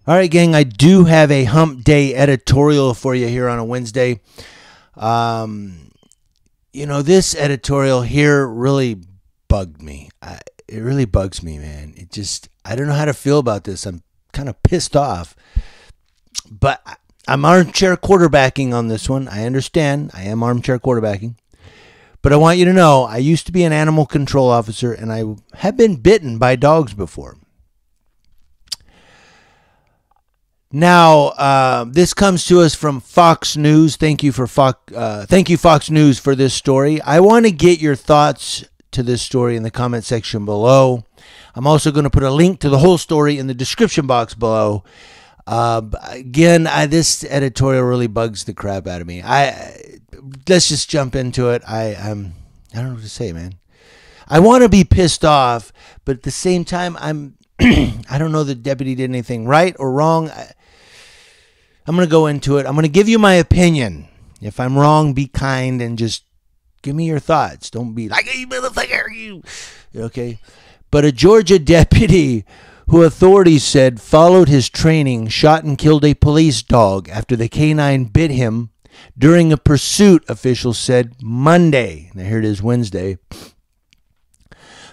All right, gang, I do have a hump day editorial for you here on a Wednesday. This editorial here really bugged me. It really bugs me, man. I don't know how to feel about this. I'm kind of pissed off. But I'm armchair quarterbacking on this one. I understand. I am armchair quarterbacking. But I want you to know, I used to be an animal control officer, and I have been bitten by dogs before. Now, this comes to us from Fox News. Thank you, Fox News, for this story. I want to get your thoughts to this story in the comment section below. I'm also going to put a link to the whole story in the description box below. This editorial really bugs the crap out of me. Let's just jump into it. I don't know what to say, man. I want to be pissed off, but at the same time, I don't know the deputy did anything right or wrong. I'm going to go into it. I'm going to give you my opinion. If I'm wrong, be kind and just give me your thoughts. Don't be like, hey, motherfucker, you. Okay? But a Georgia deputy who authorities said followed his training shot and killed a police dog after the canine bit him during a pursuit, officials said Monday. Now here it is, Wednesday.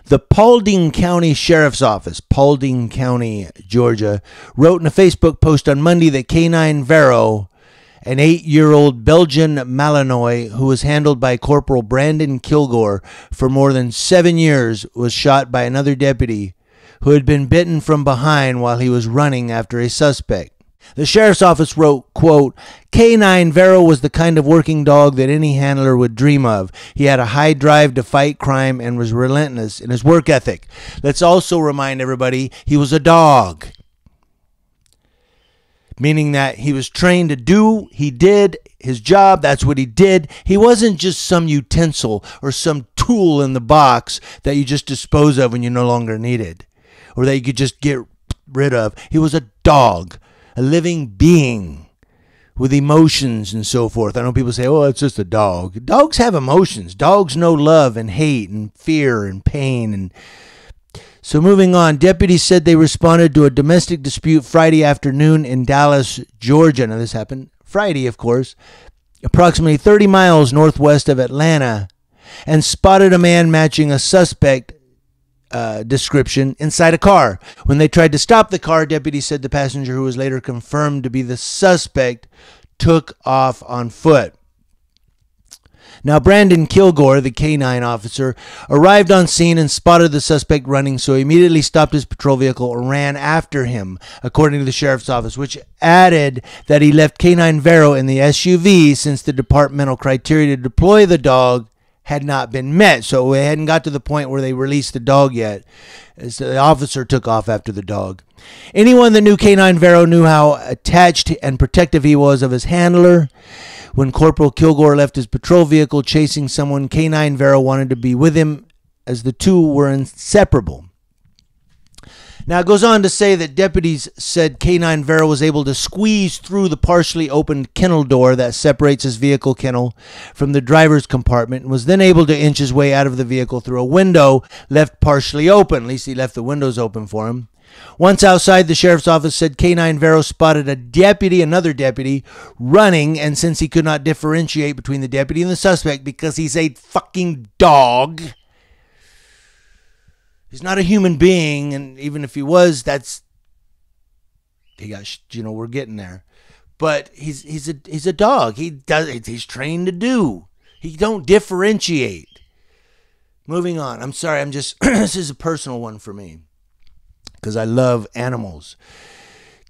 The Paulding County Sheriff's Office, Paulding County, Georgia, wrote in a Facebook post on Monday that Canine Vero, an 8-year-old Belgian Malinois who was handled by Corporal Brandon Kilgore for more than 7 years, was shot by another deputy who had been bitten from behind while he was running after a suspect. The sheriff's office wrote, quote, Canine Vero was the kind of working dog that any handler would dream of. He had a high drive to fight crime and was relentless in his work ethic. Let's also remind everybody he was a dog, meaning that he was trained he did his job. That's what he did. He wasn't just some utensil or some tool in the box that you just dispose of when you no longer need it, or that you could just get rid of. He was a dog. A living being with emotions and so forth. I know people say, oh, it's just a dog. Dogs have emotions. Dogs know love and hate and fear and pain. And so moving on, deputies said they responded to a domestic dispute Friday afternoon in Dallas, Georgia. Now this happened Friday, of course, approximately 30 miles northwest of Atlanta, and spotted a man matching a suspect description inside a car. When they tried to stop the car, deputies said the passenger, who was later confirmed to be the suspect, took off on foot. Now, Brandon Kilgore, the canine officer, arrived on scene and spotted the suspect running, so he immediately stopped his patrol vehicle and ran after him, according to the sheriff's office, which added that he left Canine Vero in the SUV since the departmental criteria to deploy the dog had not been met. So we hadn't got to the point where they released the dog yet. So the officer took off after the dog. Anyone that knew Canine Vero knew how attached and protective he was of his handler. When Corporal Kilgore left his patrol vehicle chasing someone, Canine Vero wanted to be with him, as the two were inseparable. Now, it goes on to say that deputies said Canine Vero was able to squeeze through the partially opened kennel door that separates his vehicle kennel from the driver's compartment, and was then able to inch his way out of the vehicle through a window left partially open. At least he left the windows open for him. Once outside, the sheriff's office said Canine Vero spotted another deputy, running, and since he could not differentiate between the deputy and the suspect because he's a fucking dog, he's not a human being, and even if he was, we're getting there. But he's a dog. He's trained to do. He don't differentiate. Moving on. I'm sorry. This is a personal one for me because I love animals.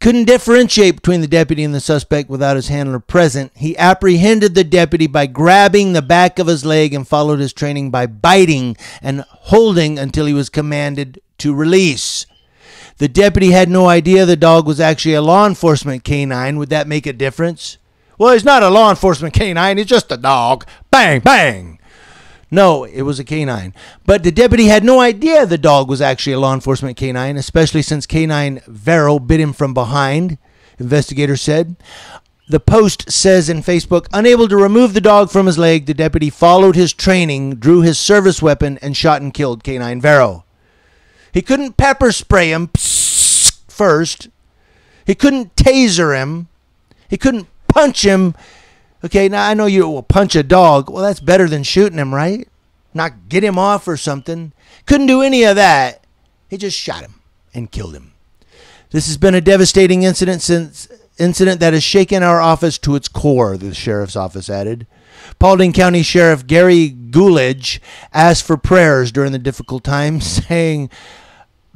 Couldn't differentiate between the deputy and the suspect without his handler present. He apprehended the deputy by grabbing the back of his leg and followed his training by biting and holding until he was commanded to release. The deputy had no idea the dog was actually a law enforcement canine. Would that make a difference? Well, he's not a law enforcement canine. He's just a dog. Bang, bang. No, it was a canine. But the deputy had no idea the dog was actually a law enforcement canine, especially since Canine Vero bit him from behind, investigators said. The Post says in Facebook, unable to remove the dog from his leg, the deputy followed his training, drew his service weapon, and shot and killed Canine Vero. He couldn't pepper spray him first. He couldn't taser him. He couldn't punch him. Okay, now I know you will punch a dog. Well, that's better than shooting him, right? Not get him off or something. Couldn't do any of that. He just shot him and killed him. This has been a devastating incident that has shaken our office to its core, the sheriff's office added. Paulding County Sheriff Gary Goolidge asked for prayers during the difficult time, saying,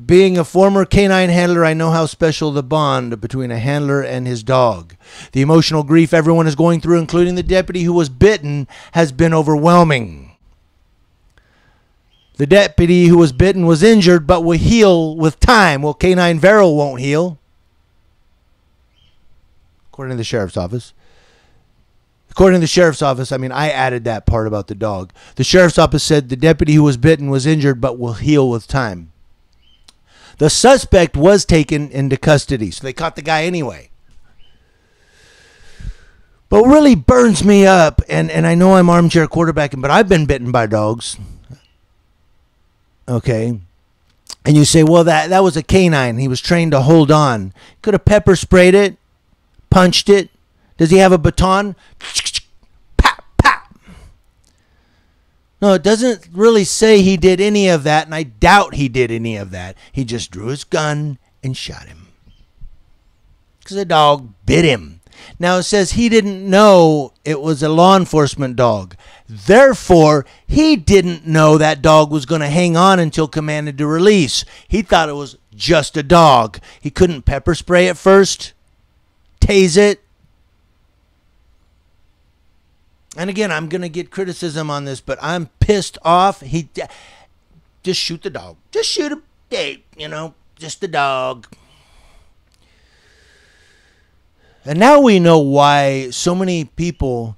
being a former canine handler, I know how special the bond between a handler and his dog. The emotional grief everyone is going through, including the deputy who was bitten, has been overwhelming. The deputy who was bitten was injured but will heal with time. Well, Canine Varel won't heal, according to the sheriff's office. According to the sheriff's office, I added that part about the dog. The sheriff's office said the deputy who was bitten was injured but will heal with time. The suspect was taken into custody, so they caught the guy anyway. But what really burns me up, and I know I'm armchair quarterbacking, but I've been bitten by dogs. Okay. And you say, well, that was a canine. He was trained to hold on. Could have pepper sprayed it, punched it. Does he have a baton? Pap, pap. No, it doesn't really say he did any of that, and I doubt he did any of that. He just drew his gun and shot him. Because the dog bit him. Now, it says he didn't know it was a law enforcement dog. Therefore, he didn't know that dog was going to hang on until commanded to release. He thought it was just a dog. He couldn't pepper spray it first, tase it. And again, I'm going to get criticism on this, but I'm pissed off. Just shoot the dog. Just shoot him. Hey, just the dog. And now we know why so many people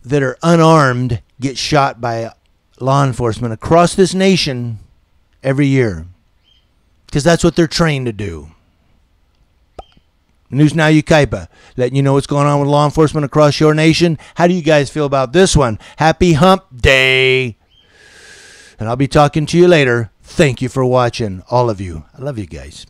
that are unarmed get shot by law enforcement across this nation every year. Because that's what they're trained to do. News Now Yucaipa, letting you know what's going on with law enforcement across your nation. How do you guys feel about this one? Happy Hump Day. And I'll be talking to you later. Thank you for watching, all of you. I love you guys.